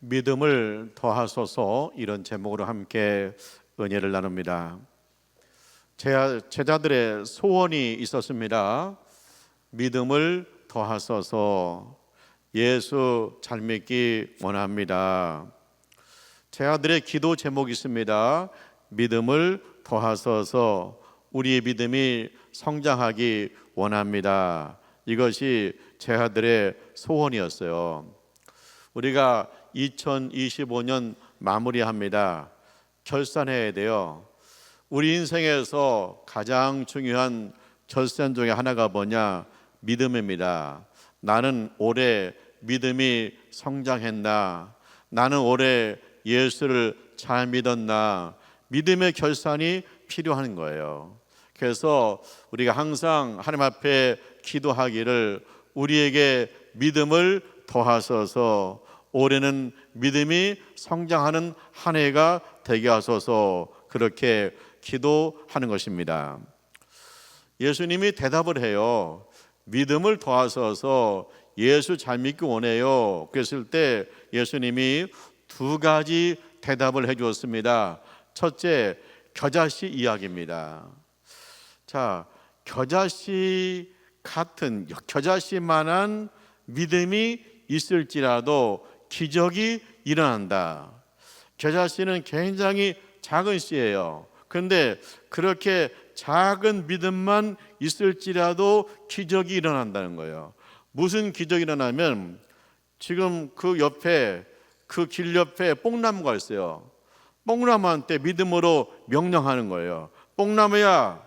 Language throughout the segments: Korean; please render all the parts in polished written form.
믿음을 더하소서, 이런 제목으로 함께 은혜를 나눕니다. 제자들의 소원이 있었습니다. 믿음을 더하소서, 예수 잘 믿기 원합니다. 제자들의 기도 제목이 있습니다. 믿음을 더하소서, 우리의 믿음이 성장하기 원합니다. 이것이 제자들의 소원이었어요. 우리가 2025년 마무리합니다. 결산해야 돼요. 우리 인생에서 가장 중요한 결산 중에 하나가 뭐냐? 믿음입니다. 나는 올해 믿음이 성장했나? 나는 올해 예수를 잘 믿었나? 믿음의 결산이 필요한 거예요. 그래서 우리가 항상 하나님 앞에 기도하기를, 우리에게 믿음을 더하소서, 올해는 믿음이 성장하는 한 해가 되게 하소서, 그렇게 기도하는 것입니다. 예수님이 대답을 해요. 믿음을 더하소서, 예수 잘 믿기 원해요. 그랬을 때 예수님이 두 가지 대답을 해 주었습니다. 첫째, 겨자씨 이야기입니다. 자, 겨자씨 같은, 겨자씨만한 믿음이 있을지라도 기적이 일어난다. 겨자씨는 굉장히 작은 씨예요. 그런데 그렇게 작은 믿음만 있을지라도 기적이 일어난다는 거예요. 무슨 기적이 일어나면, 지금 그 옆에, 그 길 옆에 뽕나무가 있어요. 뽕나무한테 믿음으로 명령하는 거예요. 뽕나무야,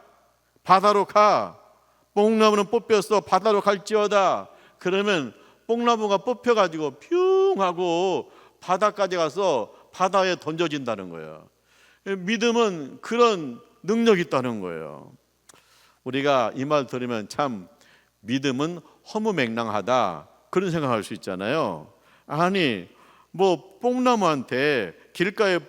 바다로 가. 뽕나무는 뽑혔어, 바다로 갈지어다. 그러면 뽕나무가 뽑혀가지고 뿅 하고 바다까지 가서 바다에 던져진다는 거예요. 믿음은 그런 능력이 있다는 거예요. 우리가 이 말 들으면 참 믿음은 허무맹랑하다, 그런 생각할 수 있잖아요. 아니, 뭐 뽕나무한테, 길가에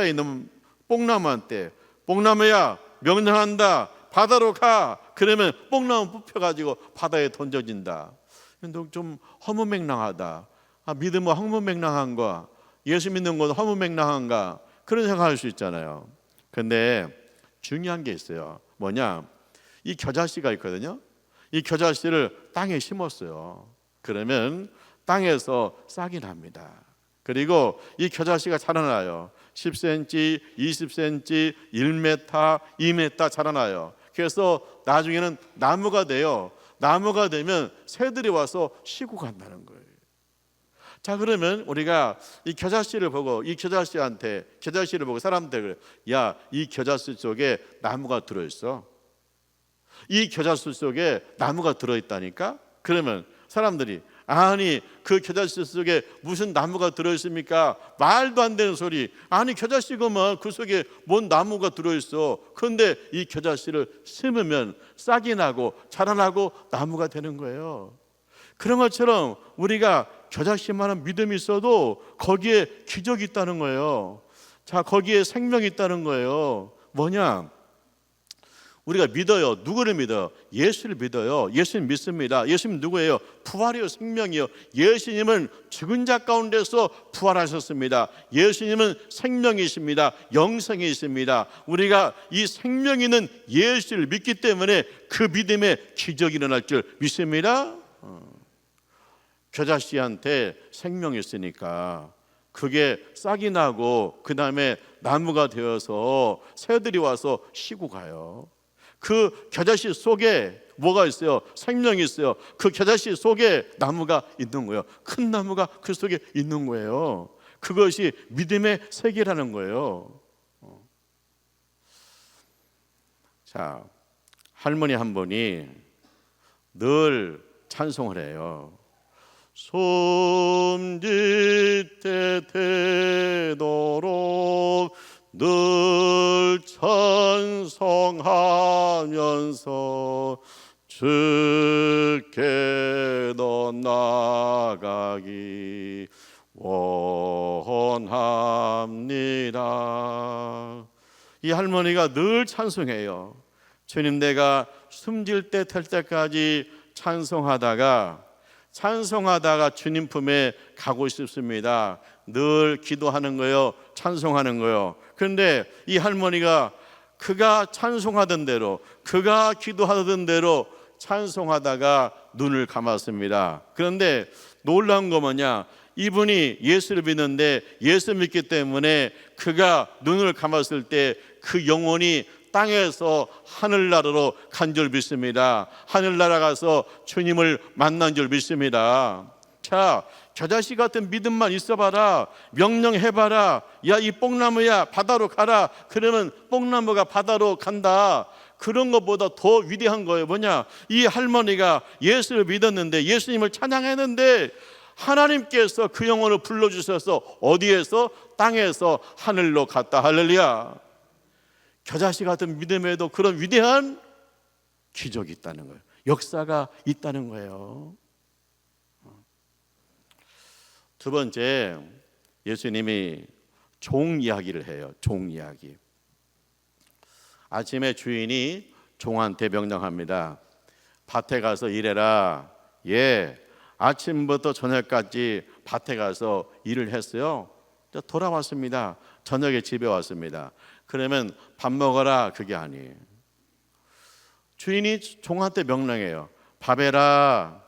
있는 뽕나무한테, 뽕나무야 명령한다, 바다로 가. 그러면 뽕나무 뽑혀가지고 바다에 던져진다. 좀 허무맹랑하다. 믿음은 허무맹랑한가? 예수 믿는 건 허무맹랑한가? 그런 생각할 수 있잖아요. 근데 중요한 게 있어요. 뭐냐? 이 겨자씨가 있거든요. 이 겨자씨를 땅에 심었어요. 그러면 땅에서 싹이 납니다. 그리고 이 겨자씨가 자라나요. 10cm, 20cm, 1m, 2m 자라나요. 그래서 나중에는 나무가 돼요. 나무가 되면 새들이 와서 쉬고 간다는 거예요. 자, 그러면 우리가 이 겨자씨를 보고, 이 겨자씨를 보고 사람들 그래, 야, 이 겨자씨 속에 나무가 들어있어. 이 겨자씨 속에 나무가 들어있다니까? 그러면 사람들이, 아니, 그 겨자씨 속에 무슨 나무가 들어있습니까? 말도 안 되는 소리. 아니, 겨자씨가만 그 속에 뭔 나무가 들어있어. 그런데 이 겨자씨를 심으면 싹이 나고 자라나고 나무가 되는 거예요. 그런 것처럼 우리가 겨자씨만한 믿음이 있어도 거기에 기적이 있다는 거예요. 자, 거기에 생명이 있다는 거예요. 뭐냐? 우리가 믿어요. 누구를 믿어요? 예수를 믿어요. 예수님 믿습니다. 예수님 누구예요? 부활이요, 생명이요. 예수님은 죽은 자 가운데서 부활하셨습니다. 예수님은 생명이십니다. 영생이 있습니다. 우리가 이 생명 있는 예수를 믿기 때문에 그 믿음에 기적이 일어날 줄 믿습니다. 겨자씨한테 생명이 있으니까 그게 싹이 나고 그 다음에 나무가 되어서 새들이 와서 쉬고 가요. 그 겨자씨 속에 뭐가 있어요? 생명이 있어요. 그 겨자씨 속에 나무가 있는 거예요. 큰 나무가 그 속에 있는 거예요. 그것이 믿음의 세계라는 거예요. 자, 할머니 한 분이 늘 찬송을 해요. 숨짓대 되도록 늘 찬송하면서 주께 더 나아가기 원합니다. 이 할머니가 늘 찬송해요. 주님, 내가 숨질 때 될 때까지 찬송하다가 찬송하다가 주님 품에 가고 싶습니다. 늘 기도하는 거요, 찬송하는 거요. 그런데 이 할머니가 그가 찬송하던 대로, 그가 기도하던 대로 찬송하다가 눈을 감았습니다. 그런데 놀라운 거 뭐냐? 이분이 예수를 믿는데 예수 믿기 때문에 그가 눈을 감았을 때 그 영혼이 땅에서 하늘나라로 간 줄 믿습니다. 하늘나라 가서 주님을 만난 줄 믿습니다. 자, 겨자씨 같은 믿음만 있어봐라. 명령해봐라. 야, 이 뽕나무야, 바다로 가라. 그러면 뽕나무가 바다로 간다. 그런 것보다 더 위대한 거예요. 뭐냐? 이 할머니가 예수를 믿었는데, 예수님을 찬양했는데 하나님께서 그 영혼을 불러주셔서 어디에서? 땅에서 하늘로 갔다. 할렐루야. 겨자씨 같은 믿음에도 그런 위대한 기적이 있다는 거예요. 역사가 있다는 거예요. 두 번째, 예수님이 종 이야기를 해요. 종 이야기. 아침에 주인이 종한테 명령합니다. 밭에 가서 일해라. 예, 아침부터 저녁까지 밭에 가서 일을 했어요. 돌아왔습니다. 저녁에 집에 왔습니다. 그러면 밥 먹어라. 그게 아니에요. 주인이 종한테 명령해요. 밥 해라.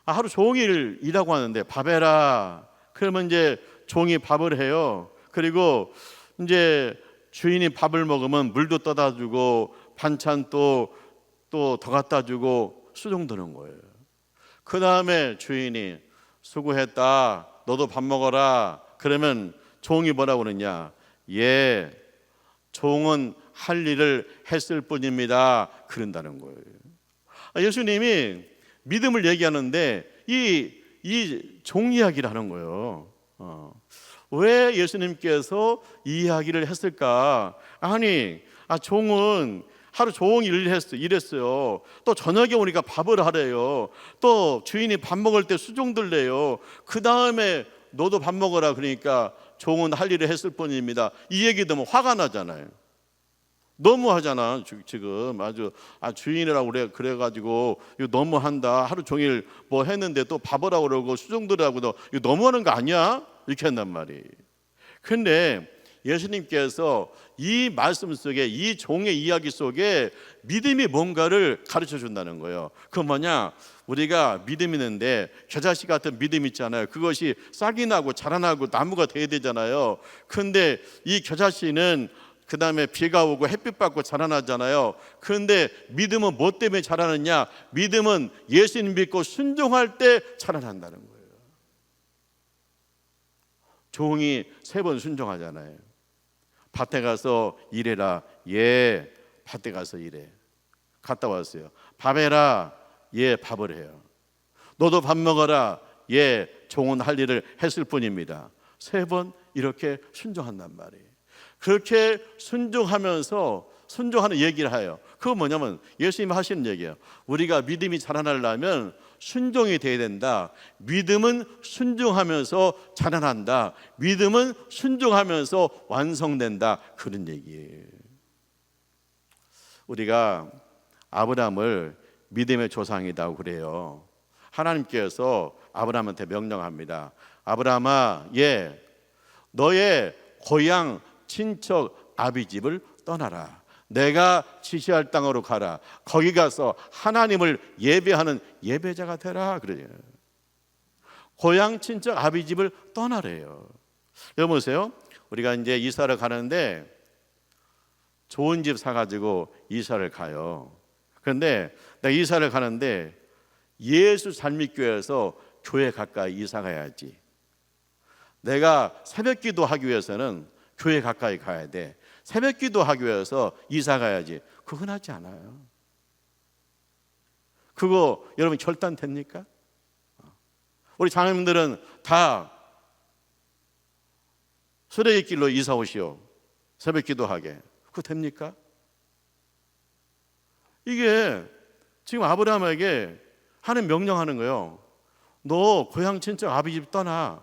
하루 종일 일하고 하는데 밥 해라. 그러면 이제 종이 밥을 해요. 그리고 이제 주인이 밥을 먹으면 물도 떠다 주고 반찬 또 더 갖다 주고 수종 드는 거예요. 그 다음에 주인이 수고했다. 너도 밥 먹어라. 그러면 종이 뭐라고 그러냐? 예, 종은 할 일을 했을 뿐입니다. 그런다는 거예요. 예수님이 믿음을 얘기하는데 이 종 이야기를 하는 거예요. 왜 예수님께서 이 이야기를 했을까? 아니, 종은 하루 종일 일했어요. 또 저녁에 오니까 밥을 하래요. 또 주인이 밥 먹을 때 수종들래요. 그 다음에 너도 밥 먹어라 그러니까 종은 할 일을 했을 뿐입니다. 이 얘기 들으면 화가 나잖아요. 너무하잖아. 지금 아주 주인이라고 그래가지고 이거 너무한다. 하루 종일 뭐 했는데 또 밥을 하고 그러고 수종들하고도 이거 너무하는 거 아니야? 이렇게 한단 말이에요. 근데 예수님께서 이 말씀 속에, 이 종의 이야기 속에 믿음이 뭔가를 가르쳐 준다는 거예요. 그건 뭐냐? 우리가 믿음 있는데 겨자씨 같은 믿음 있잖아요. 그것이 싹이 나고 자라나고 나무가 돼야 되잖아요. 근데 이 겨자씨는 그 다음에 비가 오고 햇빛 받고 자라나잖아요. 그런데 믿음은 뭐 때문에 자라느냐? 믿음은 예수님 믿고 순종할 때 자라난다는 거예요. 종이 3번 순종하잖아요. 밭에 가서 일해라. 예, 밭에 가서 일해. 갔다 왔어요. 밥 해라. 예, 밥을 해요. 너도 밥 먹어라. 예, 종은 할 일을 했을 뿐입니다. 3번 이렇게 순종한단 말이에요. 그렇게 순종하면서 순종하는 얘기를 해요. 그건 뭐냐면 예수님이 하시는 얘기예요. 우리가 믿음이 자라나려면 순종이 돼야 된다. 믿음은 순종하면서 자라난다. 믿음은 순종하면서 완성된다. 그런 얘기예요. 우리가 아브라함을 믿음의 조상이라고 그래요. 하나님께서 아브라함한테 명령합니다. 아브라함아, 예, 너의 고향 친척 아비집을 떠나라. 내가 지시할 땅으로 가라. 거기 가서 하나님을 예배하는 예배자가 되라. 그래요. 고향 친척 아비집을 떠나래요. 여러분 보세요. 우리가 이제 이사를 가는데 좋은 집 사가지고 이사를 가요. 그런데 내가 이사를 가는데 예수 산미교회에서 교회 가까이 이사 가야지. 내가 새벽 기도하기 위해서는 교회 가까이 가야 돼. 새벽 기도하기 위해서 이사 가야지. 그거 흔하지 않아요. 그거 여러분 결단됩니까? 우리 장로님들은 다 수레길로 이사 오시오. 새벽 기도하게. 그거 됩니까? 이게 지금 아브라함에게 하나님 명령하는 거예요. 너 고향 친척 아비집 떠나.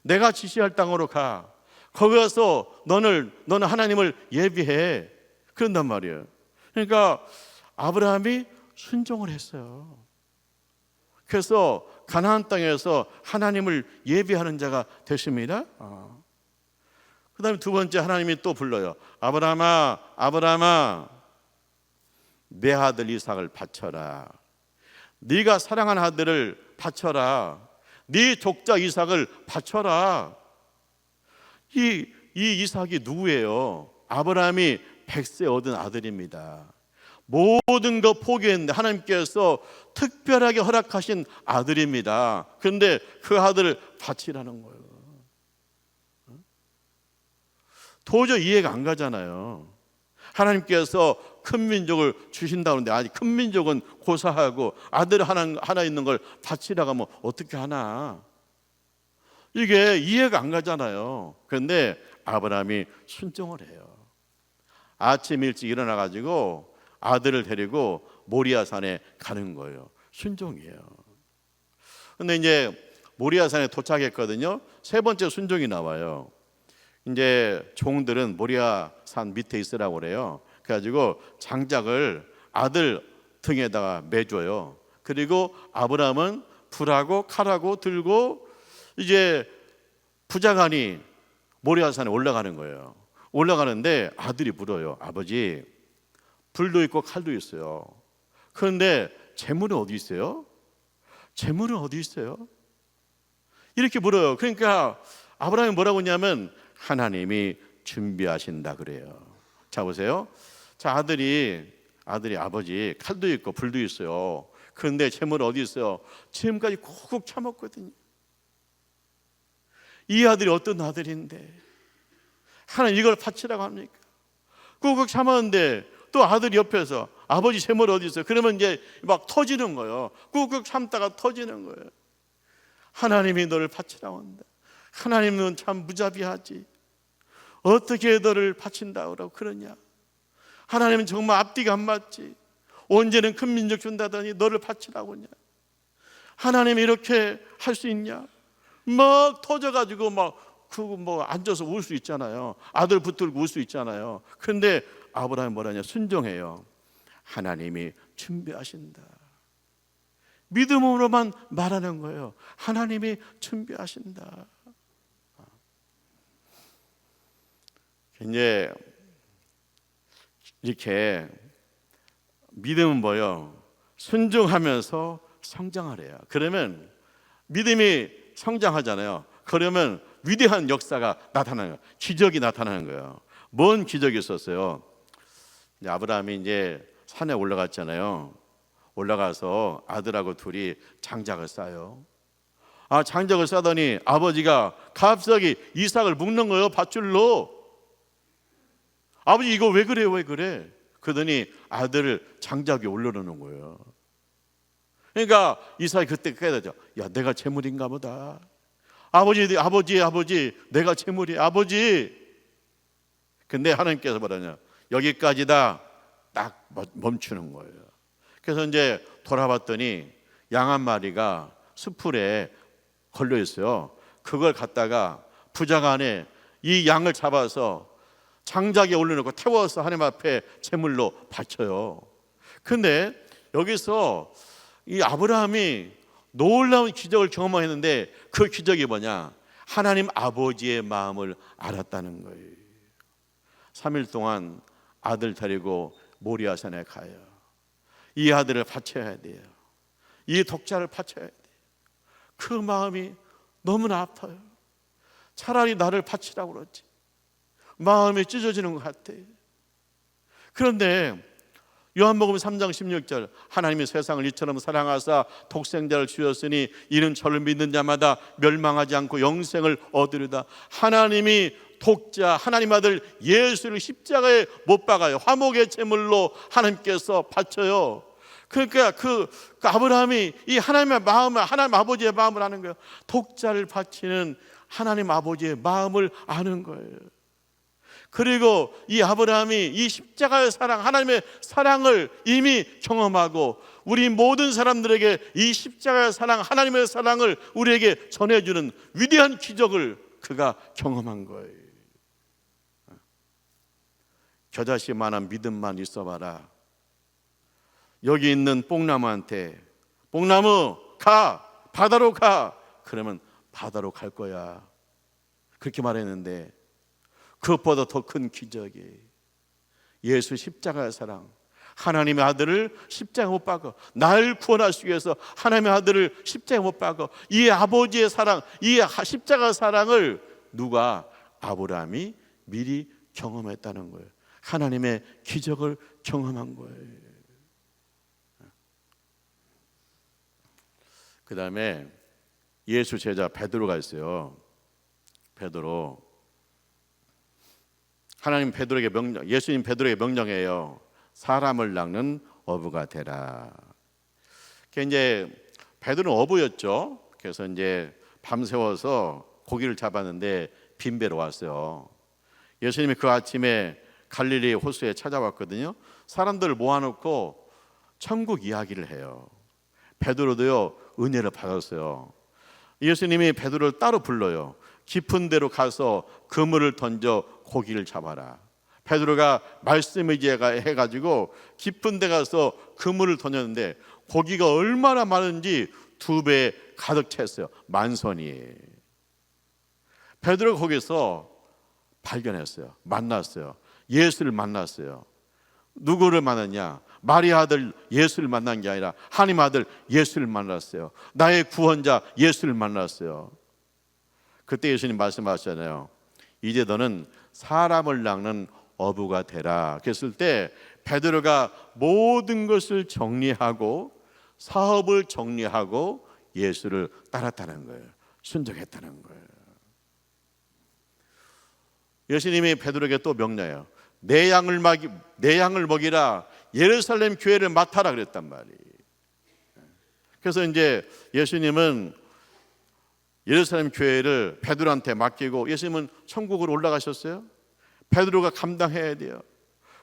내가 지시할 땅으로 가. 거기 가서 너는 하나님을 예비해. 그런단 말이에요. 그러니까 아브라함이 순종을 했어요. 그래서 가나안 땅에서 하나님을 예배하는 자가 됐습니다. 그 다음에 두 번째 하나님이 또 불러요. 아브라함아, 아브라함아, 내 아들 이삭을 바쳐라. 네가 사랑한 아들을 바쳐라. 네 족자 이삭을 바쳐라. 이 이삭이 누구예요? 아브라함이 100세 얻은 아들입니다. 모든 거 포기했는데 하나님께서 특별하게 허락하신 아들입니다. 그런데 그 아들을 바치라는 거예요. 도저히 이해가 안 가잖아요. 하나님께서 큰 민족을 주신다는데 아니 큰 민족은 고사하고 아들 하나 있는 걸 바치라고 하면 어떻게 하나? 이게 이해가 안 가잖아요. 그런데 아브라함이 순종을 해요. 아침 일찍 일어나 가지고 아들을 데리고 모리아산에 가는 거예요. 순종이에요. 근데 이제 모리아산에 도착했거든요. 세 번째 순종이 나와요. 이제 종들은 모리아산 밑에 있으라고 그래요. 그래가지고 장작을 아들 등에다가 매줘요. 그리고 아브라함은 불하고 칼하고 들고 이제 부자간이 모리아산에 올라가는 거예요. 올라가는데 아들이 물어요. 아버지, 불도 있고 칼도 있어요. 그런데 재물은 어디 있어요? 재물은 어디 있어요? 이렇게 물어요. 그러니까 아브라함이 뭐라고 했냐면 하나님이 준비하신다 그래요. 자 보세요. 자 아들이 아버지 칼도 있고 불도 있어요. 그런데 재물 어디 있어요? 지금까지 꾹꾹 참았거든요. 이 아들이 어떤 아들인데 하나님 이걸 바치라고 합니까? 꾹꾹 참았는데 또 아들이 옆에서 아버지 재물 어디 있어요? 그러면 이제 막 터지는 거예요. 꾹꾹 참다가 터지는 거예요. 하나님이 너를 바치라고 한다. 하나님은 참 무자비하지. 어떻게 너를 바친다고 그러냐? 하나님은 정말 앞뒤가 안 맞지. 언제는 큰 민족 준다더니 너를 바치라고 하냐? 하나님이 이렇게 할 수 있냐? 막 터져가지고 뭐 앉아서 울 수 있잖아요. 아들 붙들고 울 수 있잖아요. 그런데 아브라함이 뭐라냐? 순종해요. 하나님이 준비하신다. 믿음으로만 말하는 거예요. 하나님이 준비하신다. 이제 이렇게 믿음은 뭐요? 순종하면서 성장하래요. 그러면 믿음이 성장하잖아요. 그러면 위대한 역사가 나타나는 거예요. 기적이 나타나는 거예요. 뭔 기적이 있었어요? 아브라함이 이제 산에 올라갔잖아요. 올라가서 아들하고 둘이 장작을 쌓아요. 장작을 쌓더니 아버지가 갑자기 이삭을 묶는 거예요. 밧줄로. 아버지 이거 왜 그래요? 왜 그래? 그러더니 아들을 장작 위에 올려놓는 거예요. 그러니까 이삭이 그때 깨닫죠. 야, 내가 재물인가 보다. 아버지, 내가 재물이야, 아버지. 근데 하나님께서 뭐라냐? 여기까지다. 딱 멈추는 거예요. 그래서 이제 돌아봤더니 양 한 마리가 수풀에 걸려 있어요. 그걸 갖다가 부자가 안에 이 양을 잡아서 장작에 올려놓고 태워서 하나님 앞에 제물로 바쳐요. 근데 여기서 이 아브라함이 놀라운 기적을 경험했는데 그 기적이 뭐냐? 하나님 아버지의 마음을 알았다는 거예요. 3일 동안 아들 데리고 모리아산에 가요. 이 아들을 바쳐야 돼요. 이 독자를 바쳐야 돼요. 그 마음이 너무나 아파요. 차라리 나를 바치라고 그러지. 마음이 찢어지는 것 같아요. 그런데 요한복음 3장 16절 하나님이 세상을 이처럼 사랑하사 독생자를 주셨으니 이는 저를 믿는 자마다 멸망하지 않고 영생을 얻으리다. 하나님이 독자 하나님 아들 예수를 십자가에 못 박아요. 화목의 제물로 하나님께서 바쳐요. 그러니까 그 아브라함이 이 하나님의 마음을 하나님 아버지의 마음을 아는 거예요. 독자를 바치는 하나님 아버지의 마음을 아는 거예요. 그리고 이 아브라함이 이 십자가의 사랑 하나님의 사랑을 이미 경험하고 우리 모든 사람들에게 이 십자가의 사랑 하나님의 사랑을 우리에게 전해주는 위대한 기적을 그가 경험한 거예요. 겨자씨만한 믿음만 있어봐라. 여기 있는 뽕나무한테 뽕나무 가, 바다로 가. 그러면 바다로 갈 거야. 그렇게 말했는데 그것보다 더 큰 기적이 예수 십자가의 사랑, 하나님의 아들을 십자가에 못 박아 날 구원하시기 위해서 하나님의 아들을 십자가에 못 박아 이 아버지의 사랑, 이 십자가 사랑을 누가? 아브라함이 미리 경험했다는 거예요. 하나님의 기적을 경험한 거예요. 그 다음에 예수 제자 베드로가 있어요. 베드로, 하나님 베드로에게 예수님 베드로에게 명령해요. 사람을 낚는 어부가 되라. 이제 베드로는 어부였죠. 그래서 이제 밤새워서 고기를 잡았는데 빈배로 왔어요. 예수님이 그 아침에 갈릴리 호수에 찾아왔거든요. 사람들을 모아놓고 천국 이야기를 해요. 베드로도요 은혜를 받았어요. 예수님이 베드로를 따로 불러요. 깊은 데로 가서 그물을 던져 고기를 잡아라. 베드로가 말씀 의지해가지고 깊은 데 가서 그물을 던졌는데 고기가 얼마나 많은지 2배 가득 찼어요. 만선이. 베드로가 거기서 발견했어요. 만났어요. 예수를 만났어요. 누구를 만났냐? 마리아 아들 예수를 만난 게 아니라 하나님 아들 예수를 만났어요. 나의 구원자 예수를 만났어요. 그때 예수님 말씀하셨잖아요. 이제 너는 사람을 낚는 어부가 되라. 그랬을 때 베드로가 모든 것을 정리하고 사업을 정리하고 예수를 따랐다는 거예요. 순종했다는 거예요. 예수님이 베드로에게 또 명령해요. 내 양을 먹이라. 예루살렘 교회를 맡아라 그랬단 말이에요. 그래서 이제 예수님은 예루살렘 교회를 베드로한테 맡기고 예수님은 천국으로 올라가셨어요. 베드로가 감당해야 돼요.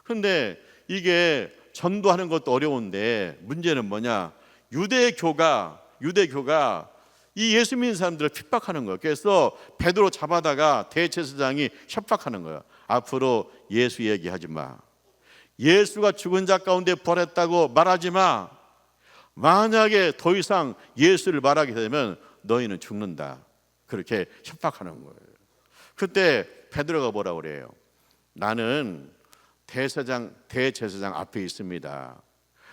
그런데 이게 전도하는 것도 어려운데 문제는 뭐냐? 유대교가 이 예수 믿는 사람들을 핍박하는 거예요. 그래서 베드로 잡아다가 대제사장이 협박하는 거예요. 앞으로 예수 얘기하지 마. 예수가 죽은 자 가운데 부활했다고 말하지 마. 만약에 더 이상 예수를 말하게 되면 너희는 죽는다. 그렇게 협박하는 거예요. 그때 베드로가 뭐라고 그래요? 나는 대제사장 앞에 있습니다.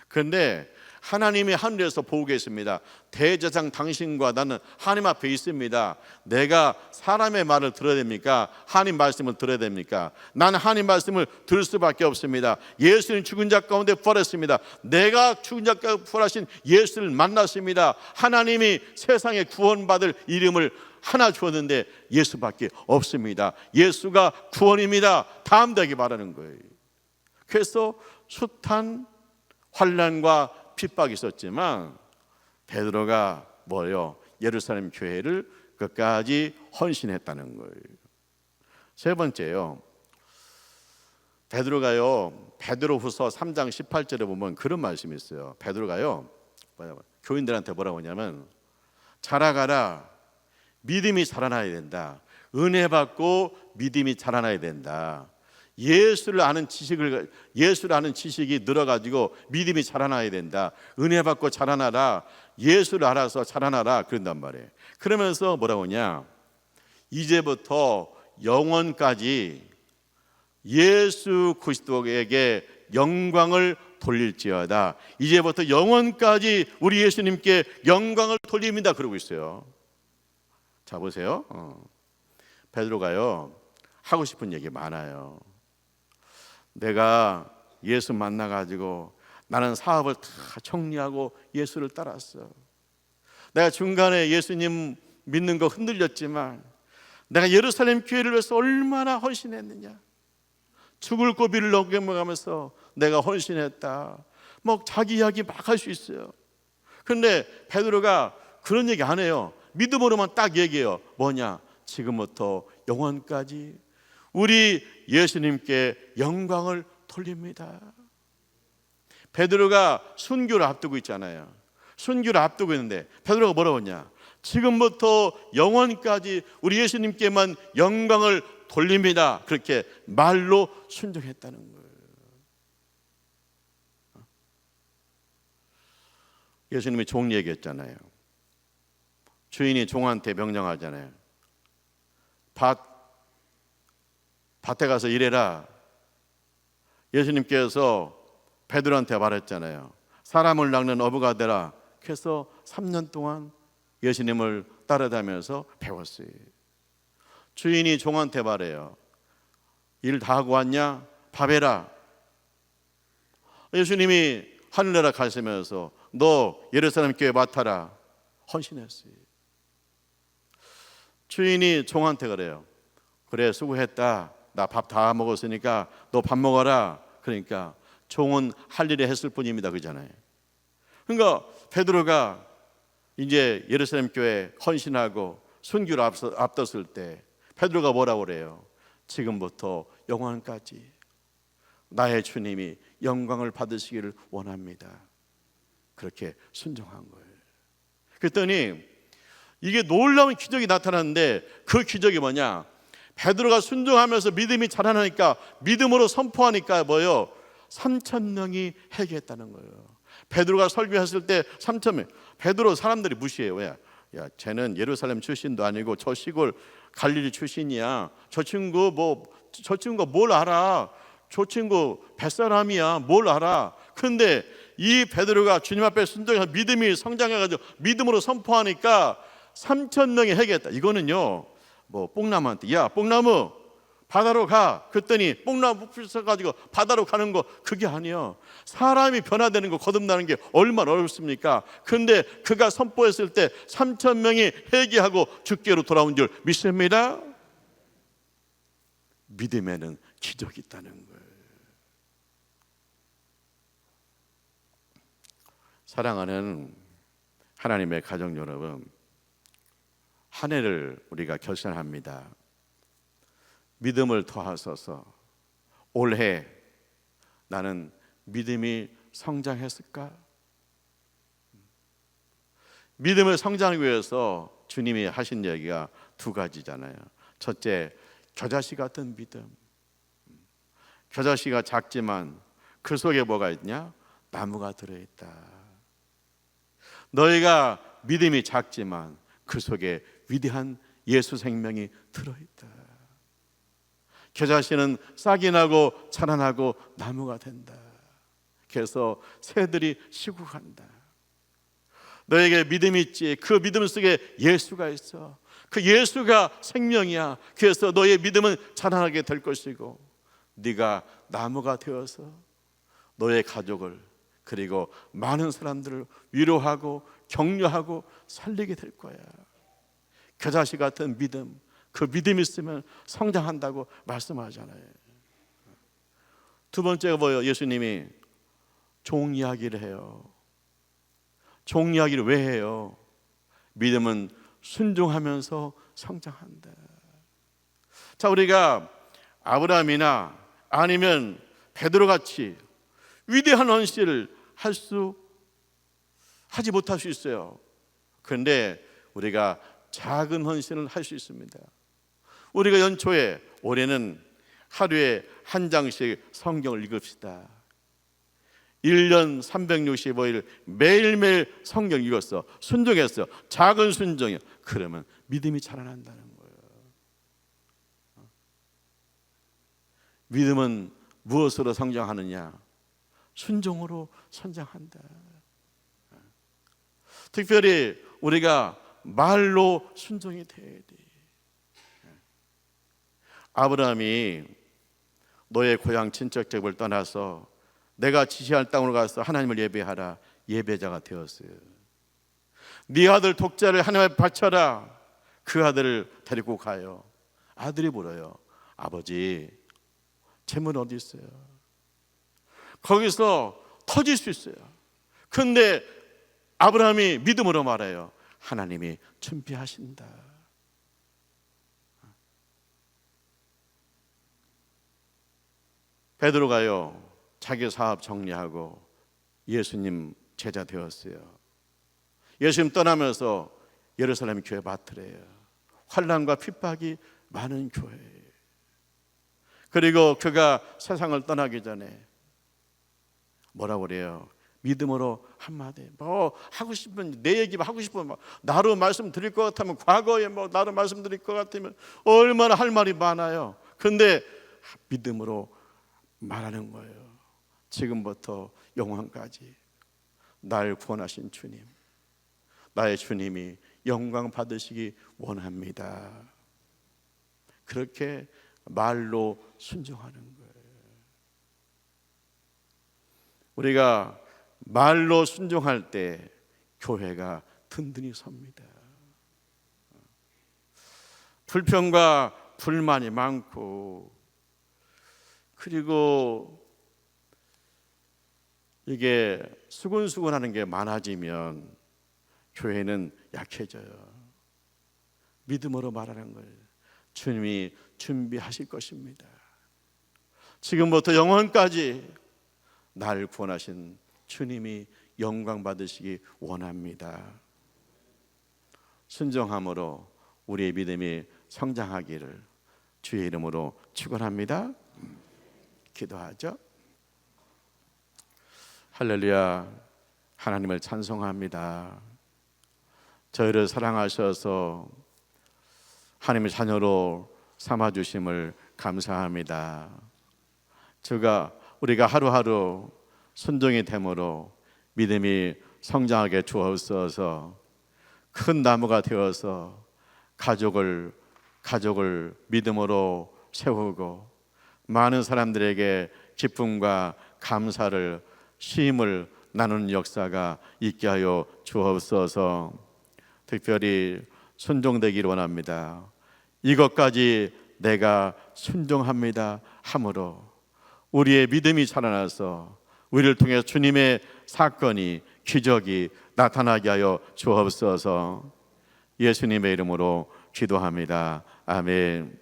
그런데 하나님이 하늘에서 보고 계십니다. 대제사장 당신과 나는 하나님 앞에 있습니다. 내가 사람의 말을 들어야 됩니까? 하나님 말씀을 들어야 됩니까? 나는 하나님 말씀을 들을 수밖에 없습니다. 예수는 죽은 자 가운데 부활했습니다. 내가 죽은 자 가운데 부활하신 예수를 만났습니다. 하나님이 세상에 구원받을 이름을 하나 주었는데 예수밖에 없습니다. 예수가 구원입니다. 다음되게 말하는 거예요. 그래서 숱한 환난과 핍박이 있었지만 베드로가 뭐예요? 예루살렘 교회를 끝까지 헌신했다는 거예요. 세 번째요. 베드로후서 3장 18절에 보면 그런 말씀이 있어요. 베드로가요. 교인들한테 뭐라고 하냐면 자라가라. 믿음이 자라나야 된다. 은혜 받고 믿음이 자라나야 된다. 예수를 아는 지식이 늘어가지고 믿음이 자라나야 된다. 은혜 받고 자라나라. 예수를 알아서 자라나라. 그런단 말이에요. 그러면서 뭐라고 하냐? 이제부터 영원까지 예수 그리스도에게 영광을 돌릴지어다. 이제부터 영원까지 우리 예수님께 영광을 돌립니다. 그러고 있어요. 자 보세요. 베드로가요 하고 싶은 얘기 많아요. 내가 예수 만나가지고 나는 사업을 다 정리하고 예수를 따랐어. 내가 중간에 예수님 믿는 거 흔들렸지만 내가 예루살렘 교회를 위해서 얼마나 헌신했느냐. 죽을 고비를 넘겨가면서 내가 헌신했다. 뭐 자기 이야기 막 할 수 있어요. 그런데 베드로가 그런 얘기 안 해요. 믿음으로만 딱 얘기해요. 뭐냐? 지금부터 영원까지 우리 예수님께 영광을 돌립니다. 베드로가 순교를 앞두고 있잖아요. 순교를 앞두고 있는데 베드로가 뭐라고 하냐? 지금부터 영원까지 우리 예수님께만 영광을 돌립니다. 그렇게 말로 순종했다는 거예요. 예수님이 종 얘기했잖아요. 주인이 종한테 명령하잖아요. 밭에 가서 일해라. 예수님께서 베드로한테 말했잖아요. 사람을 낚는 어부가 되라. 그래서 3년 동안 예수님을 따라다니면서 배웠어요. 주인이 종한테 말해요. 일 다 하고 왔냐? 밥 해라. 예수님이 하늘나라 가시면서 너 예루살렘 교회 맡아라. 헌신했어요. 주인이 종한테 그래요. 그래, 수고했다. 나 밥 다 먹었으니까 너 밥 먹어라. 그러니까 종은 할 일을 했을 뿐입니다. 그잖아요. 그러니까 베드로가 이제 예루살렘 교회 헌신하고 순교를 앞뒀을 때 베드로가 뭐라고 그래요? 지금부터 영원까지 나의 주님이 영광을 받으시기를 원합니다. 그렇게 순종한 거예요. 그랬더니 이게 놀라운 기적이 나타났는데 그 기적이 뭐냐? 베드로가 순종하면서 믿음이 자라나니까 믿음으로 선포하니까 뭐예요? 3,000명이 회개했다는 거예요. 베드로가 설교했을 때 3,000명. 베드로 사람들이 무시해요. 왜? 야, 쟤는 예루살렘 출신도 아니고 저 시골 갈릴리 출신이야. 저 친구가 뭘 알아? 저 친구 뱃사람이야. 뭘 알아? 그런데 이 베드로가 주님 앞에 순종해서 믿음이 성장해가지고 믿음으로 선포하니까 3,000명이 회개했다. 이거는요, 뭐 뽕나무한테 야, 뽕나무 바다로 가. 그랬더니 뽕나무 부서가지고 바다로 가는 거 그게 아니에요. 사람이 변화되는 거 거듭나는 게 얼마나 어렵습니까? 그런데 그가 선포했을 때 3,000명이 회개하고 주께로 돌아온 줄 믿습니다. 믿음에는 기적이 있다는 거예요. 사랑하는 하나님의 가족 여러분, 한 해를 우리가 결산합니다. 믿음을 더하소서. 올해 나는 믿음이 성장했을까? 믿음을 성장하기 위해서 주님이 하신 얘기가 두 가지잖아요. 첫째, 겨자씨 같은 믿음. 겨자씨가 작지만 그 속에 뭐가 있냐? 나무가 들어있다. 너희가 믿음이 작지만 그 속에 위대한 예수 생명이 들어있다. 겨자씨는 싹이 나고 자라나고 나무가 된다. 그래서 새들이 쉬고 간다. 너에게 믿음이 있지. 그 믿음 속에 예수가 있어. 그 예수가 생명이야. 그래서 너의 믿음은 자라나게 될 것이고 네가 나무가 되어서 너의 가족을 그리고 많은 사람들을 위로하고 격려하고 살리게 될 거야. 겨자씨 같은 믿음, 그 믿음이 있으면 성장한다고 말씀하잖아요. 두 번째가 뭐예요? 예수님이 종 이야기를 해요. 종 이야기를 왜 해요? 믿음은 순종하면서 성장한다. 자, 우리가 아브라함이나 아니면 베드로같이 위대한 헌신을 하지 못할 수 있어요. 그런데 우리가 작은 헌신을 할 수 있습니다. 우리가 연초에 올해는 하루에 한 장씩 성경을 읽읍시다. 1년 365일 매일매일 성경 읽었어. 순종했어. 작은 순종이요. 그러면 믿음이 자라난다는 거예요. 믿음은 무엇으로 성장하느냐? 순종으로 성장한다. 특별히 우리가 말로 순종이 돼야 돼. 아브라함이 너의 고향 친척 집을 떠나서 내가 지시할 땅으로 가서 하나님을 예배하라. 예배자가 되었어요. 네 아들 독자를 하나님 앞에 바쳐라. 그 아들을 데리고 가요. 아들이 물어요. 아버지, 재물 어디 있어요? 거기서 터질 수 있어요. 그런데 아브라함이 믿음으로 말해요. 하나님이 준비하신다. 베드로가요, 자기 사업 정리하고 예수님 제자 되었어요. 예수님 떠나면서 예루살렘 교회 맡으래요. 환난과 핍박이 많은 교회. 그리고 그가 세상을 떠나기 전에 뭐라고 그래요? 믿음으로 한마디 뭐 하고 싶은 내 얘기 하고 싶으면 뭐 나로 말씀드릴 것 같으면 과거에 뭐 나로 말씀드릴 것 같으면 얼마나 할 말이 많아요. 근데 믿음으로 말하는 거예요. 지금부터 영원까지 날 구원하신 주님, 나의 주님이 영광 받으시기 원합니다. 그렇게 말로 순종하는 거예요. 우리가 말로 순종할 때 교회가 든든히 섭니다. 불평과 불만이 많고, 그리고 이게 수근수근하는 게 많아지면 교회는 약해져요. 믿음으로 말하는 거예요. 주님이 준비하실 것입니다. 지금부터 영원까지 날 구원하신 주님이 영광 받으시기 원합니다. 순종함으로 우리의 믿음이 성장하기를 주의 이름으로 축원합니다. 기도하죠. 할렐루야. 하나님을 찬송합니다. 저희를 사랑하셔서 하나님의 자녀로 삼아주심을 감사합니다. 우리가 하루하루 순종이 됨으로 믿음이 성장하게 주옵소서. 큰 나무가 되어서 가족을 믿음으로 세우고 많은 사람들에게 기쁨과 감사를 쉼을 나누는 역사가 있게 하여 주옵소서. 특별히 순종되기를 원합니다. 이것까지 내가 순종합니다 함으로 우리의 믿음이 살아나서 우리를 통해 주님의 사건이 기적이 나타나게 하여 주옵소서. 예수님의 이름으로 기도합니다. 아멘.